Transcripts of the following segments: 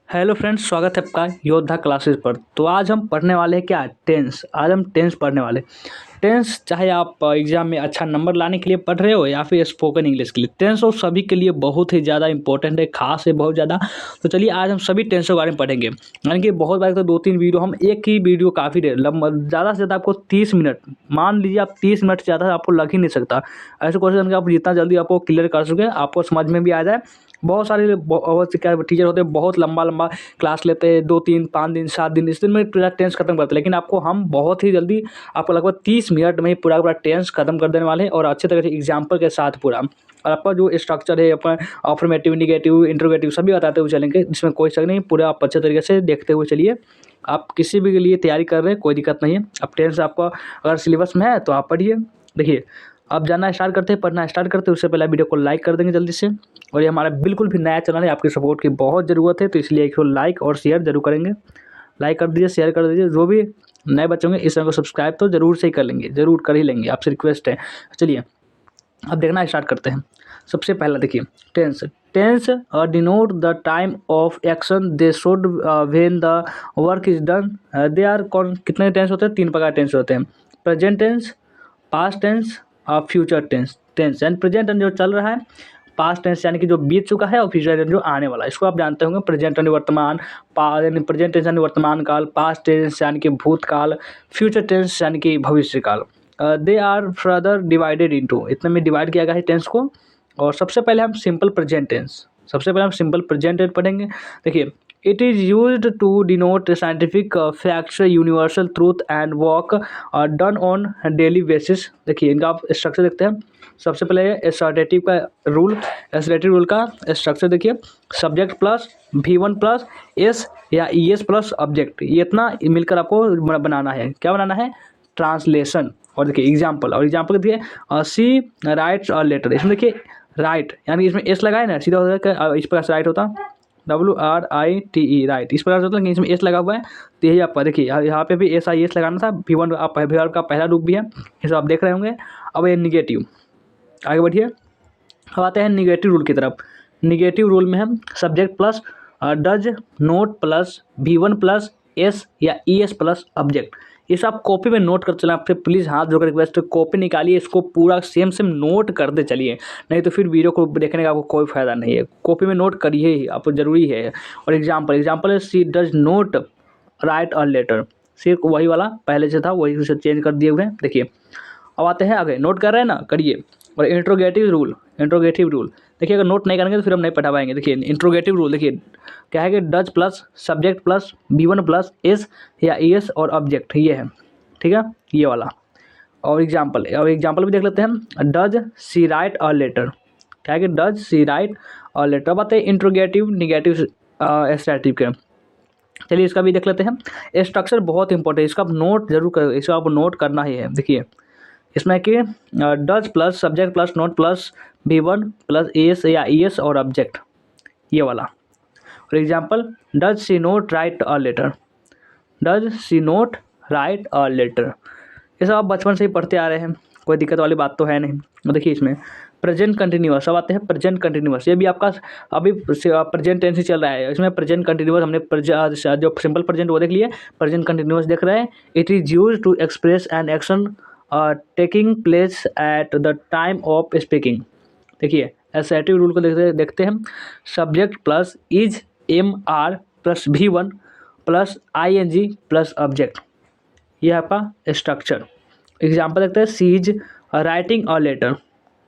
Hello friends, स्वागत है आपका योद्धा क्लासेस पर। तो आज हम पढ़ने वाले हैं क्या, टेंस। आज हम टेंस पढ़ने वाले। टेंस चाहे आप एग्जाम में अच्छा नंबर लाने के लिए पढ़ रहे हो या फिर स्पोकन इंग्लिश के लिए, टेंस और सभी के लिए बहुत ही ज़्यादा इंपॉर्टेंट है, खास है बहुत ज़्यादा। तो चलिए आज हम सभी टेंसों के बारे में पढ़ेंगे। यानी कि बहुत बार तो 2-3 वीडियो, हम एक ही वीडियो काफ़ी देर लंबा, ज़्यादा से ज़्यादा आपको 30 मिनट, मान लीजिए आप 30 मिनट से ज़्यादा आपको लग ही नहीं सकता। ऐसे क्वेश्चन आप जितना जल्दी आपको क्लियर कर सके, आपको समझ में भी आ जाए। बहुत सारे बहुत से क्या टीचर होते हैं, बहुत लंबा लंबा क्लास लेते हैं, 2-3-5 दिन 7 दिन, इस दिन में पूरा टेंस खत्म करते हैं। लेकिन आपको हम बहुत ही जल्दी, आपको लगभग 30 मिनट में ही पूरा पूरा टेंस खत्म कर देने वाले हैं, और अच्छे तरह से एग्जाम्पल के साथ पूरा। और आपका जो स्ट्रक्चर है, अपना अफर्मेटिव, निगेटिव, इंट्रोगेटिव सभी बताते हुए चलेंगे, इसमें कोई शक नहीं। पूरा आप अच्छे तरीके से देखते हुए चलिए। आप किसी भी के लिए तैयारी कर रहे हैं, कोई दिक्कत नहीं है। अब टेंस आपका अगर सिलेबस में है तो आप पढ़िए। देखिए, अब जानना स्टार्ट करते हैं, पढ़ना स्टार्ट करते हैं, उससे पहले वीडियो को लाइक कर देंगे जल्दी से। और ये हमारा बिल्कुल भी नया चैनल है, आपकी सपोर्ट की बहुत ज़रूरत है, तो इसलिए एक लाइक और शेयर जरूर करेंगे। लाइक कर दीजिए, शेयर कर दीजिए। जो भी नए बच्चे होंगे इस चैनल को सब्सक्राइब तो जरूर से ही कर लेंगे, जरूर कर ही लेंगे, आपसे रिक्वेस्ट है। चलिए अब देखना स्टार्ट करते हैं। सबसे पहला देखिए, tense. Tense denote the time of action they should when the work is done. They are कौन, कितने टेंस होते हैं? 3 प्रकार टेंस होते हैं। प्रेजेंट टेंस, पास्ट टेंस और फ्यूचर टेंस। टेंस यानी प्रेजेंट टेंस जो चल रहा है, पास्ट टेंस यानी कि जो बीत चुका है, और फ्यूचर टेंस जो आने वाला है। इसको आप जानते होंगे, प्रेजेंट यानी वर्तमान, यानी प्रेजेंट टेंस यानी वर्तमान काल, पास्ट टेंस यानी कि भूतकाल, फ्यूचर टेंस यानी कि भविष्य काल। They are further divided into, इतने में डिवाइड किया गया है टेंस को। और सबसे पहले हम सिंपल प्रेजेंट टेंस, सबसे पहले हम सिंपल प्रेजेंट टेंस पढ़ेंगे। देखिए, it is used to denote scientific facts, universal truth and work done on daily basis. देखिए, इनका आप स्ट्रक्चर देखते हैं। सबसे पहले एसर्टेटिव का रूल, एसर्टेटिव रूल का स्ट्रक्चर देखिए। Subject plus V1 plus s या ES प्लस ऑब्जेक्ट, ये इतना मिलकर आपको बनाना है। क्या बनाना है? ट्रांसलेशन। और देखिए एग्जाम्पल, और एग्जाम्पल देखिए, सी राइट्स अ लेटर। इसमें देखिए राइट यानी इसमें एस लगाए ना, सीधा हो जाएगा, इस प्रकार से राइट होता, WRITE राइट, इस प्रकार से होता है। लेकिन इसमें एस लगा हुआ है, तो यही आपका देखिए यहाँ पे भी SIS लगाना था। V1 आप V1 का पहला रूप भी है, ये सब आप देख रहे होंगे। अब ये निगेटिव, आगे बढ़िए। अब आते हैं निगेटिव रूल की तरफ। निगेटिव रूल में हम subject plus does, note plus V1 plus s या ES प्लस ऑब्जेक्ट। ये सब कॉपी में नोट कर चलें। आपसे प्लीज़ हाथ जोड़कर रिक्वेस्ट, कॉपी निकालिए, इसको पूरा सेम सेम नोट करते चलिए, नहीं तो फिर वीडियो को देखने का आपको कोई फ़ायदा नहीं है। कॉपी में नोट करिए ही, आप ज़रूरी है। और एग्जाम्पल है, she does not write a letter. सिर्फ वही वाला पहले से था, वही उसे चेंज कर दिए हुए हैं। देखिए अब आते हैं आगे, नोट कर रहे हैं ना, करिए। और इंट्रोगेटिव रूल, इंट्रोगेटिव रूल देखिए, अगर नोट नहीं करेंगे तो फिर हम नहीं पढ़ा पाएंगे। देखिए इंट्रोगेटिव रूल देखिए क्या है कि does plus subject plus V1 plus s या ES और ऑब्जेक्ट, ये है, ठीक है, ये वाला। और एग्जाम्पल भी देख लेते हैं। Does she write a letter, क्या है कि does she write a letter. अब आते हैं इंट्रोगेटिव निगेटिव एस्ट्रेटिव के। चलिए इसका भी देख लेते हैं। स्ट्रक्चर बहुत इंपॉर्टेंट है, इसका आप नोट जरूर कर, इसको आप नोट करना ही है। देखिए इसमें कि does plus subject plus not plus V1 plus s या ES और ऑब्जेक्ट, ये वाला। और example, does she not write a letter, does she not write a letter. ये सब आप बचपन से ही पढ़ते आ रहे हैं, कोई दिक्कत वाली बात तो है नहीं। और देखिए इसमें प्रेजेंट कंटिन्यूअस, अब आते हैं प्रेजेंट कंटिन्यूअस। ये भी आपका अभी प्रेजेंट टेंस ही चल रहा है। इसमें प्रेजेंट कंटिन्यूअस हमने जो सिंपल प्रेजेंट वो देख लिए, प्रेजेंट कंटिन्यूअस देख रहे हैं। It is use to express an action taking place at the time of speaking. देखिए एसर्टिव रूल को देखते हैं। Subject plus is MR plus V1 plus ING plus object, ये आपका स्ट्रक्चर। एग्जाम्पल देखते हैं, she is writing a letter.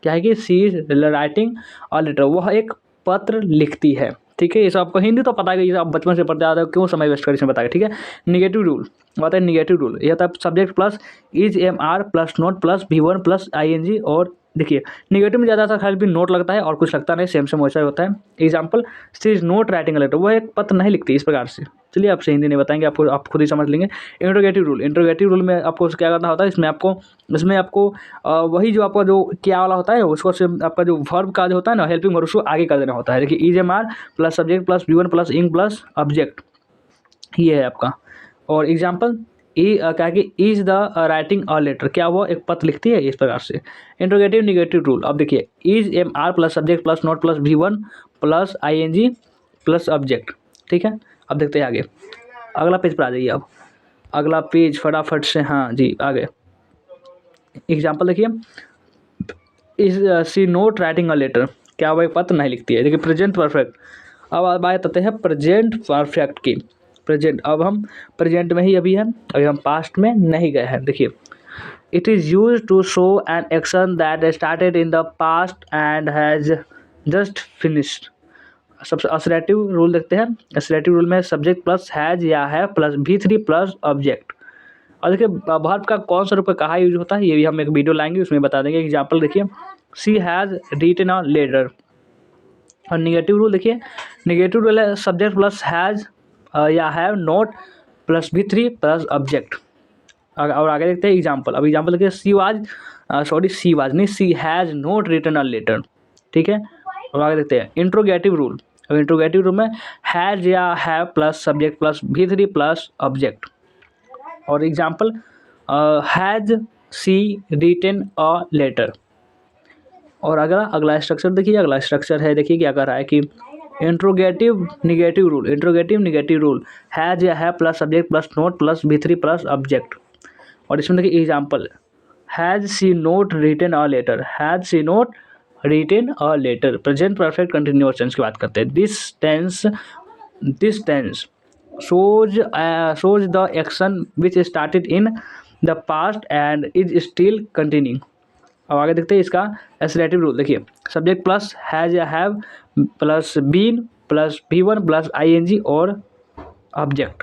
क्या है कि she is writing a letter, वह एक पत्र लिखती है। ठीक है, ये सब आपको हिंदी तो पता है, ये सब आप बचपन से पढ़ते आ रहे हो, क्यों समय वेस्ट कर इसमें बताया। ठीक है, निगेटिव रूल बताते हैं। निगेटिव रूल ये होता है subject plus is MR plus not plus V1 plus ING। और देखिए निगेटिव में ज़्यादातर खाली भी नोट लगता है और कुछ लगता नहीं, सेम सेम वैसा होता है। Example, she is not writing a letter, वह एक पत्र नहीं लिखती, इस प्रकार से। चलिए आपसे हिंदी नहीं बताएंगे, आपको आप खुद ही समझ लेंगे। इंट्रोगेटिव रूल में आपको क्या करना होता है, इसमें आपको वही जो आपका जो क्या वाला होता है, उसको से आपका जो वर्ब का जो होता है ना, हेल्पिंग वर्ब, उसको आगे कर देना होता है। देखिए is MR plus subject plus V1 plus ing plus object, ये है आपका। और एग्जाम्पल, क्या है कि is the writing a letter, क्या वो एक पत्र लिखती है, इस प्रकार से। इंट्रोगेटिव निगेटिव रूल, अब देखिए is MR plus subject plus not plus V1 plus ING plus object. ठीक है, अब देखते हैं आगे, अगला पेज पर आ जाइए। अब अगला पेज फटाफट से, हाँ जी आगे एग्जाम्पल देखिए, is she not writing a letter, क्या वह पत्र नहीं लिखती है। देखिए प्रेजेंट परफेक्ट। अब बात आते हैं प्रेजेंट परफेक्ट की। प्रेजेंट, अब हम प्रेजेंट में ही अभी हैं, अभी हम पास्ट में नहीं गए हैं। देखिए it is use to show an action that started in the past and has just finished. सबसे असरेटिव रूल देखते हैं। असरेटिव रूल में सब्जेक्ट प्लस हैज या है प्लस V3 प्लस ऑब्जेक्ट। और देखिए वर्ब का कौन सा रूप में कहाँ यूज होता है, ये भी हम एक वीडियो लाएंगे, उसमें बता देंगे। एग्जाम्पल देखिए, सी हैज़ रिटन अ लेटर। और निगेटिव रूल देखिए, निगेटिव रूल है सब्जेक्ट प्लस हैज़ या have note plus V3 plus object. और आगे देखते हैं एग्जाम्पल। अब एग्जाम्पल देखिए, सी वाज नहीं, she has not written a letter. ठीक है, और आगे देखते हैं इंट्रोगेटिव रूल। अब इंट्रोगेटिव रूल में हैज़ या have plus subject plus V3 plus object. और example, has she written a letter. और अगला स्ट्रक्चर देखिए, अगला स्ट्रक्चर है, देखिए क्या कर रहा है कि interrogative negative rule, interrogative negative rule, has या है plus subject plus not plus V3 plus object. और इसमें देखिए example, has she not written a letter, has she not written a letter. Present perfect continuous tense की बात करते हैं। This tense shows the action which started in the past and is still continuing। अब आगे देखते हैं इसका assertive rule. देखिए सब्जेक्ट प्लस हैज़ या have plus been plus V1 plus ING और object.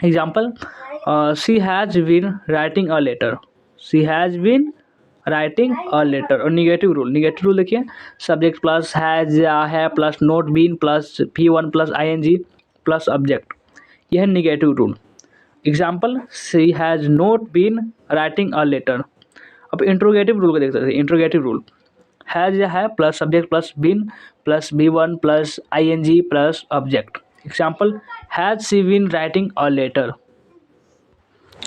Example, she has been writing a letter, she has been writing a letter. और negative rule देखिए, सब्जेक्ट प्लस हैज़ या है plus not been plus V1 plus ING plus object. यह है negative rule. Example, she has not been writing a letter. अब interrogative rule को देख सकते हैं। इंट्रोगेटिव रूल, हैज़ या है plus subject plus been plus V1 plus ING plus object. Example, has she been writing a letter.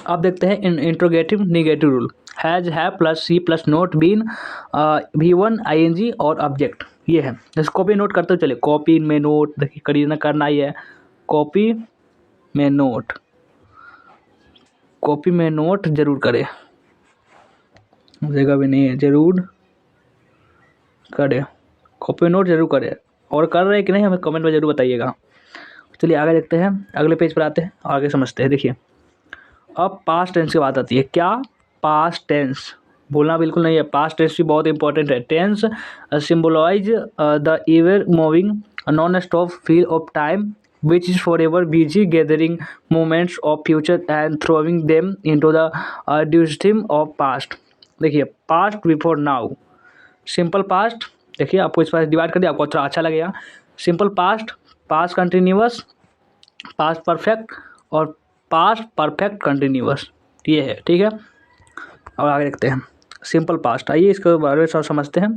अब देखते हैं इंट्रोगेटिव निगेटिव रूल, हैज़ है plus she plus not been V1 ING और object. ये है, जैसे कॉपी नोट करते चले, कॉपी में नोट देखिए करीना करना ही है, कॉपी में नोट, कॉपी में नोट जरूर करें, जगह भी नहीं है, जरूर करें, कॉपी में नोट जरूर करें। और कर रहे हैं कि नहीं हमें कमेंट में जरूर बताइएगा। चलिए आगे देखते हैं, अगले पेज पर आते हैं, आगे समझते हैं। देखिए अब पास्ट टेंस की बात आती है। क्या पास्ट टेंस बोलना बिल्कुल नहीं है, पास्ट टेंस भी बहुत इंपॉर्टेंट है। Tense symbolise the ever moving non stop feel of time which is forever busy gathering moments of future and throwing them into the dustbin of past. देखिए past before now, simple past, देखिए आपको इस पर divide कर दिया, आपको थोड़ा अच्छा लगेगा। Simple past, past continuous, past perfect और पास्ट परफेक्ट कंटिन्यूअस, ये है। ठीक है, और आगे देखते हैं सिंपल पास्ट। आइए इसके बारे में समझते हैं।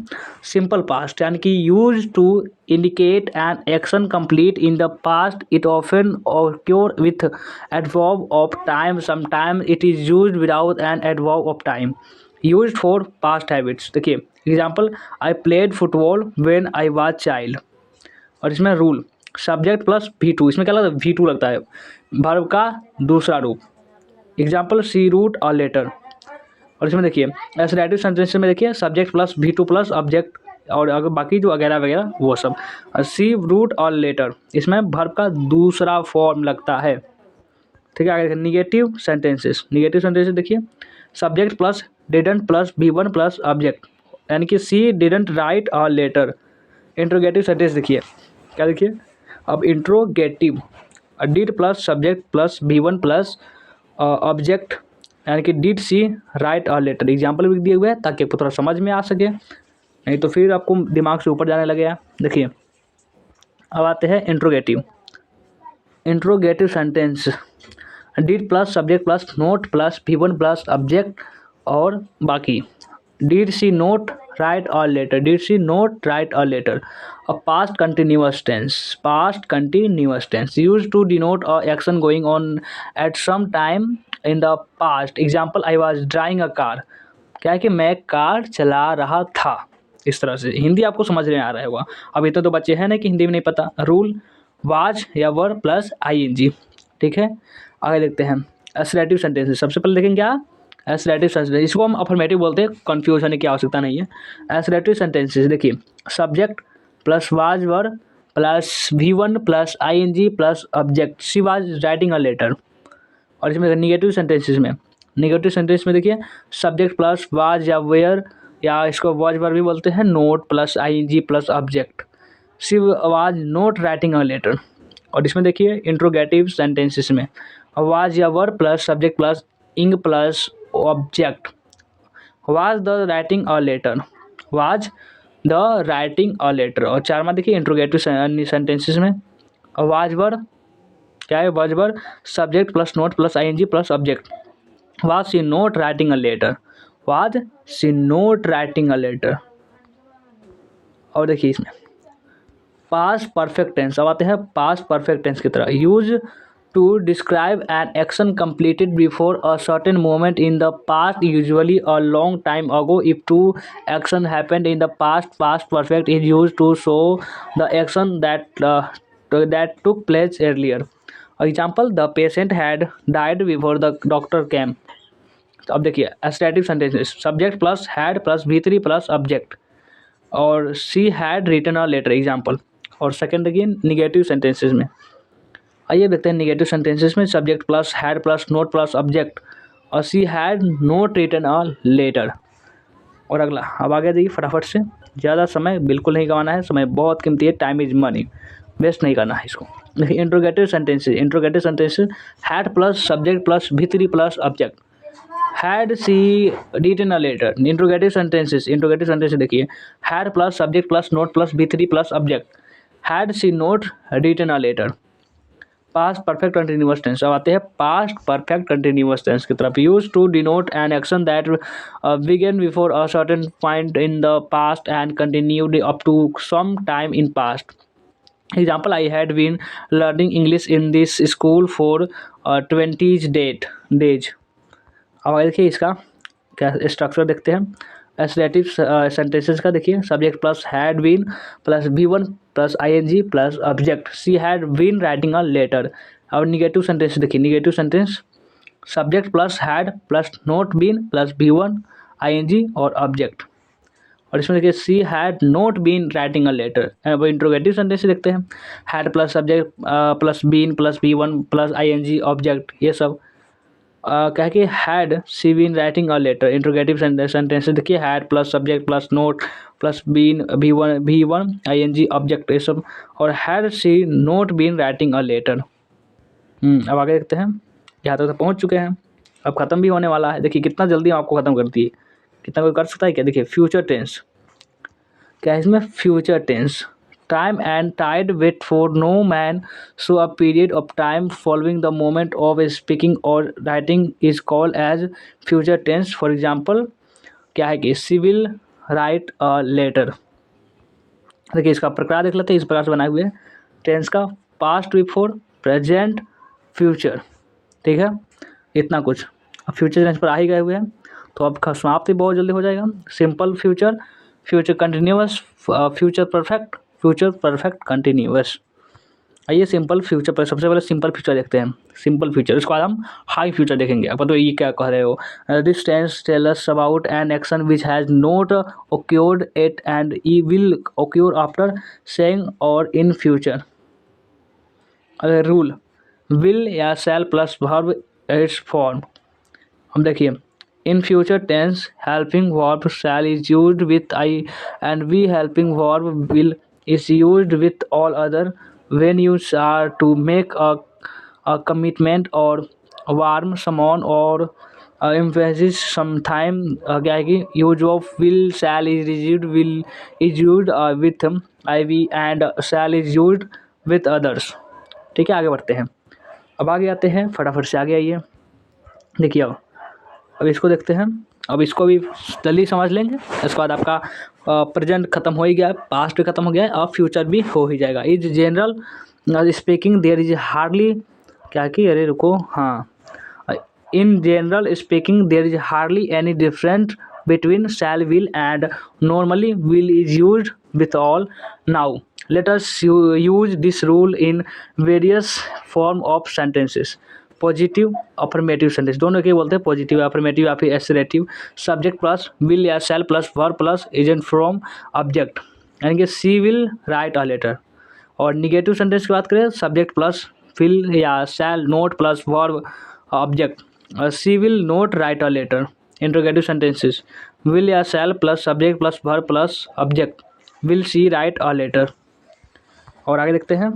सिंपल पास्ट यानी कि use to indicate an action complete in the past, it often occur with adverb of time, sometime it is used without an adverb of time, used for past habits. देखिए example, I played football when I was child. और इसमें rule, subject plus V2, इसमें क्या लगता है, V2 लगता है, verb का दूसरा रूप। Example, she wrote a letter. और इसमें देखिए एसरेटिव सेंटेंस में देखिए subject plus V2 plus object, और अगर बाकी जो वगैरह वगैरह वो सब। सी रूट अ लेटर, इसमें वर्ब का दूसरा फॉर्म लगता है। ठीक है, आगे देखिए निगेटिव सेंटेंसेस। निगेटिव सेंटेंसेस देखिए, subject plus didn't plus V1 plus object, यानी कि she didn't write a letter. Interrogative sentence देखिए, क्या देखिए, अब interrogative, did plus subject plus V1 plus object, यानी कि did she write a letter. एग्जाम्पल भी दिए हुए हैं ताकि आपको थोड़ा समझ में आ सके, नहीं तो फिर आपको दिमाग से ऊपर जाने लगेगा। देखिए अब आते हैं interrogative. Interrogative sentence, did plus subject plus not plus V1 plus object और बाकी। Did she not write a letter, did she not write a letter. Uh past continuous tense, past continuous tense use to denote a action going on at some time in the past. Example, I was drawing a car, क्या है कि मैं car चला रहा था। इस तरह से हिंदी आपको समझ में आ रहा होगा। अब इतने तो बच्चे हैं नहीं कि हिंदी में नहीं पता। रूल वाज या वर प्लस ING, ठीक है। आगे देखते हैं एसरेटिव सेंटेंसेस। सबसे पहले देखेंगे क्या एसरेटिव सेंटेंस, इसको हम अफर्मेटिव बोलते हैं, कन्फ्यूज होने की आवश्यकता नहीं है। एसरेटिव सेंटेंसेस देखिए subject plus was were plus V1 plus ING plus object, she was writing a letter. और इसमें निगेटिव सेंटेंसेस में, निगेटिव सेंटेंस में देखिए सब्जेक्ट प्लस वाज या वेयर, या इसको वाज वर भी बोलते हैं, not plus ING plus object, she was not writing a letter. और इसमें देखिए इंट्रोगेटिव सेंटेंसेस में वाज या were plus subject plus ing plus object, was the writing a letter, was the writing a letter. और चारमा देखिए interrogative sentences में was were क्या है, was were subject plus not plus ING plus object, was she not writing a letter, was she not writing a letter. और देखिए इसमें past perfect tense, अब आते हैं पास्ट परफेक्ट टेंस की तरह। Use to describe an action completed before a certain moment in the past, usually a long time ago. If two action happened in the past, past perfect is use to show the action that took place earlier. Example, the patient had died before the doctor came. अब देखिए assertive sentences subject plus had plus V3 plus object, और she had written a letter example. और second देखिए negative sentences में, आइए देखते हैं negative sentences में subject plus had plus not plus object, और she had not written a letter. और अगला अब आगे देखिए फटाफट से, ज़्यादा समय बिल्कुल नहीं गंवाना है, समय बहुत कीमती है, टाइम इज मनी, वेस्ट नहीं करना है इसको। देखिए interrogative sentences, interrogative sentences had plus subject plus V3 plus object, had she written a letter. Interrogative sentences, interrogative sentences देखिए had plus subject plus not plus V3 plus object, had she not written a letter. Past perfect continuous tense, अब आते हैं past perfect continuous tense की तरफ। Use to denote an action that began before a certain point in the past and continued up to some time in past. Example, I had been learning English in this school for 20 days. अब देखिए इसका क्या structure देखते हैं assertive sentences का। देखिए subject plus had been plus V1 plus ING plus object, she had been writing a letter. और negative sentence देखिए, negative sentence subject plus had plus not been plus V1 ING और object. और इसमें देखिए she had not been writing a letter. अब interrogative sentence देखते हैं had plus subject plus been plus V1 plus ING object, ये सब क्या है कि had she been writing a letter. Interrogative sentence देखिए had plus subject plus not plus been V1 ING object, ये सब। और had she not been writing a letter. अब आगे देखते हैं, यहाँ तक तो पहुँच चुके हैं, अब ख़त्म भी होने वाला है। देखिए कितना जल्दी हम आपको ख़त्म कर दिए, कितना कोई कर सकता है क्या। देखिए फ्यूचर टेंस, क्या है इसमें future tense, time and tide wait for no man, so a period of time following the moment of speaking और writing is called as future tense. For example क्या है कि she will write a letter. देखिए इसका प्रकार देख लेते हैं, इस प्रकार से बनाए हुए हैं टेंस का, पास्ट बिफोर प्रेजेंट फ्यूचर, ठीक है, इतना कुछ। अब फ्यूचर टेंस पर आ ही गए हुए हैं, तो अब समाप्ति बहुत जल्दी हो जाएगा। Simple future, future continuous, future perfect continuous. आइए सिंपल फ्यूचर पर सबसे पहले सिंपल फ्यूचर देखते हैं। सिंपल फ्यूचर, उसके बाद हम हाई फ्यूचर देखेंगे। अब तो ये क्या कह रहे हो, this tense tell us about an action which has not occurred yet and ई विल occur आफ्टर सेइंग और इन फ्यूचर। अगर रूल विल या shall plus verb its form. हम देखिए in future tense helping verb shall is used with I and we helping verb will is used with all other when you are to make a commitment or warm someone or emphasize sometime क्या है कि use of will shall is used with IV and shall is used with others। ठीक है, आगे बढ़ते हैं। अब आगे आते हैं, फटाफट से आगे आइए। देखिए अब इसको देखते हैं, अब इसको भी जल्दी समझ लेंगे। इसके बाद आपका प्रेजेंट खत्म हो ही गया है, पास्ट भी खत्म हो गया है, अब फ्यूचर भी हो ही जाएगा। Is general speaking there is hardly क्या कि रुको हाँ in general speaking there is hardly any different between shall, will, and normally will is used with all. Now let us use this rule in various form of sentences. Positive affirmative sentence दोनों के बोलते हैं positive affirmative या फिर assertive. Subject plus will या shall plus verb plus agent from object, यानी कि she will write a letter. और निगेटिव सेंटेंस की बात करें सब्जेक्ट प्लस विल या shall not plus verb object, she will not write a letter. Interrogative sentences will या shall plus subject plus verb plus object, will she write a letter. और आगे देखते हैं.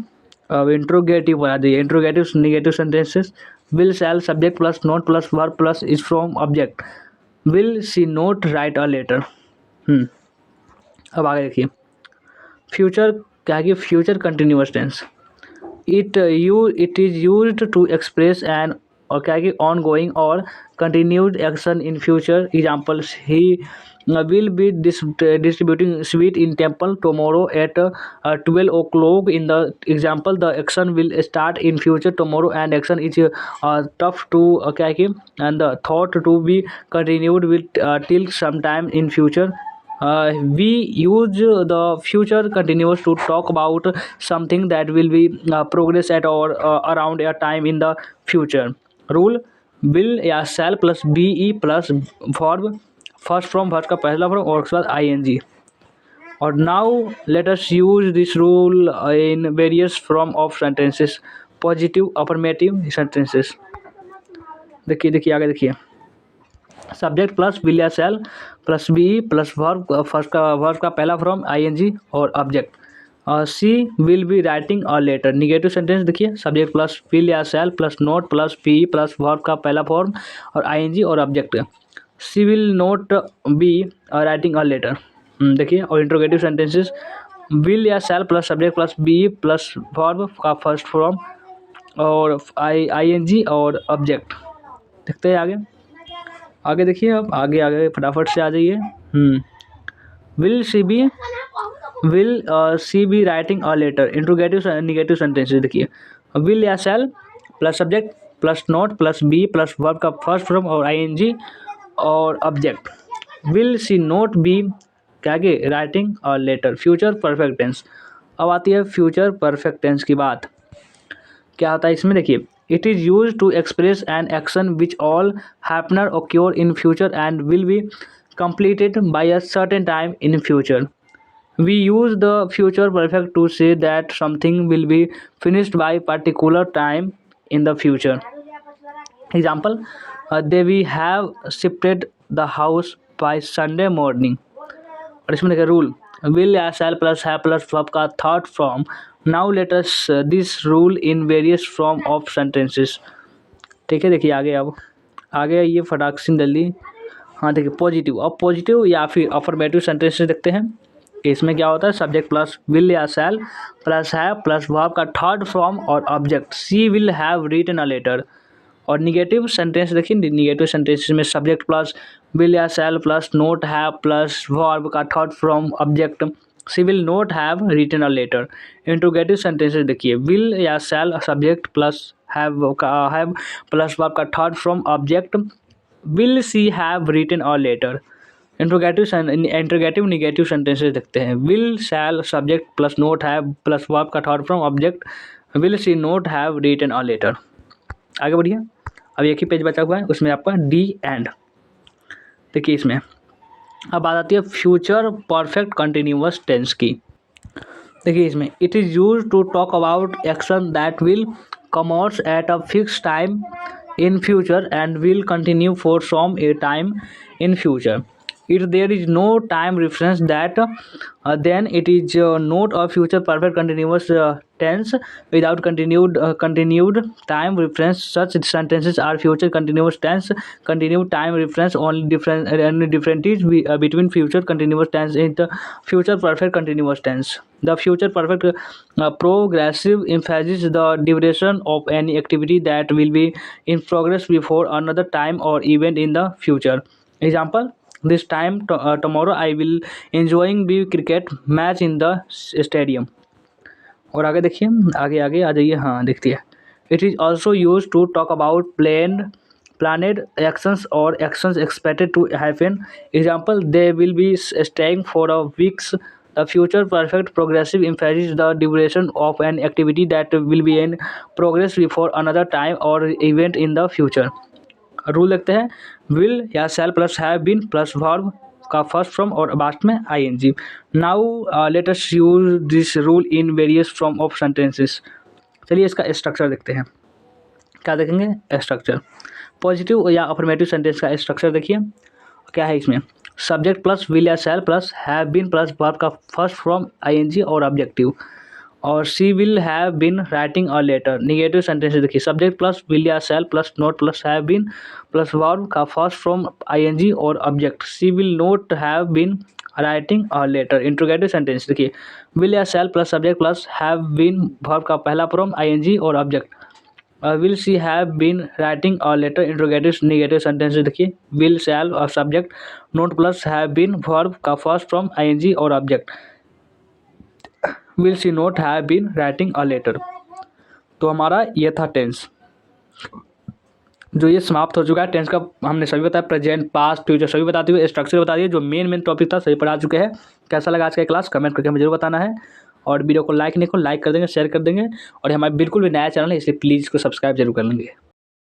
अब इंट्रोगेटिव बना दिए. Interrogative negative sentences will shall subject plus not plus verb plus is form object, will she not write a letter. अब आगे देखिए. फ्यूचर क्या है कि future continuous tense. It is used to express an और क्या है कि ऑन गोइंग और continued action in future. Examples he will be distributing sweet in temple tomorrow at 12 o'clock. In the example the action will start in future tomorrow and action is tough to क्या है कि and the thought to be continued with till sometime in future. We use the future continuous to talk about something that will be progress at or around a time in the future. Rule will या shall plus be ई plus verb first form verb का पहला form और उसके बाद आई N G. और now let us use this rule in various form of sentences. Positive affirmative sentences. देखिए आगे देखिए. सब्जेक्ट प्लस विल या shall plus be plus verb verb का पहला फॉर्म आई एन जी और object. She will be writing a letter. Negative sentence देखिए. Subject plus will या shall plus not plus be plus verb का पहला form और I N G और object. She will note be writing a letter. देखिए. और interrogative sentences will या shall plus subject plus be plus verb का first form और I N G और ऑब्जेक्ट. देखते हैं आगे. आगे देखिए. अब आगे फटाफट से आ जाइए. Will she be writing a letter. Interrogative negative sentences देखिए. विल या shall plus subject plus not plus be plus verb का फर्स्ट फॉर्म और आई एन जी और object. Will she not be क्या कि राइटिंग और लेटर. Future perfect tense. अब आती है फ्यूचर परफेक्ट टेंस की बात. क्या होता है इसमें देखिए. It is use to express an action which all happen or occur in future and will be completed by a certain time in future. We use the future perfect to say that something will be finished by particular time in the future. Example, they we have shifted the house by Sunday morning. और इसमें देखिए rule will या shall plus है plus verb का third form. Now let us this rule in various form of sentences. ठीक है. देखिए आगे. अब आगे ये फटाक से जल्दी. हाँ देखिए. पॉजिटिव. अब पॉजिटिव या फिर अफर्मेटिव सेंटेंसेस देखते हैं. इसमें क्या होता है. सब्जेक्ट प्लस विल या शैल प्लस है प्लस वर्ब का थर्ड फॉर्म और object. She will have written a letter. और निगेटिव सेंटेंस देखिए. निगेटिव सेंटेंसेस में सब्जेक्ट प्लस विल या shall plus not have plus verb का third form object. She will not have written a letter. Interrogative sentences देखिए. Will या shall subject plus have plus verb का third form object. Will she have written a letter. Interrogative negative sentences देखते हैं. Will shall subject plus not have plus verb का third form object. Will she not have written a letter. आगे बढ़िए. अब एक ही page बचा हुआ है उसमें आपका डी एंड. देखिए इसमें अब बात आती है फ्यूचर परफेक्ट कंटिन्यूअस टेंस की. देखिए इसमें it is use to talk about action that will commence at a fix time in future and will continue for some a time in future. If there is no time reference that then it is not a future perfect continuous tense without continued time reference. Such sentences are future continuous tense. Continued time reference only different is between future continuous tense and the future perfect continuous tense. The future perfect progressive emphasizes the duration of any activity that will be in progress before another time or event in the future. Example, this time tomorrow I will enjoying the cricket match in the stadium. और आगे देखिए. आगे आ जाइए. हाँ देखती है. It is also use to talk about planned actions or actions expected to happen. Example, they will be staying for a weeks. The future perfect progressive emphasizes the duration of an activity that will be in progress before another time or event in the future. Rule देखते हैं, will या shall plus have been plus verb का first from और last में I N G. Now let us use this rule in various form of sentences. चलिए इसका structure देखते हैं. क्या देखेंगे? स्ट्रक्चर. पॉजिटिव या अफर्मेटिव सेंटेंस का स्ट्रक्चर देखिए क्या है इसमें. सब्जेक्ट प्लस विल या shall plus have been plus verb का first from I N G और ऑब्जेक्टिव. और she will have been writing a letter. Negative sentence देखिए, सब्जेक्ट प्लस विल या shall plus not plus have been plus verb का first from ING और object. She will not have been writing a letter. Interrogative sentence देखिए, will या shall plus subject plus have been verb का पहला from ING और object. Will she have been writing a letter. Interrogative negative sentence देखिए, will shall और subject not plus have been verb का first from ING और object. Will she not have been writing a letter. तो हमारा ये था tense, जो ये समाप्त हो चुका है. टेंस का हमने सभी बताया, प्रेजेंट पास्ट फ्यूचर सभी बताते हुए स्ट्रक्चर बता दिए. जो मेन टॉपिक था सभी पढ़ा चुके हैं. कैसा लगा आज का क्लास कमेंट करके हमें जरूर बताना है. और वीडियो को लाइक नहीं को लाइक कर देंगे, शेयर कर देंगे. और हमारे बिल्कुल भी नया चैनल है इसलिए प्लीज़ इसको सब्सक्राइब जरूर कर लेंगे.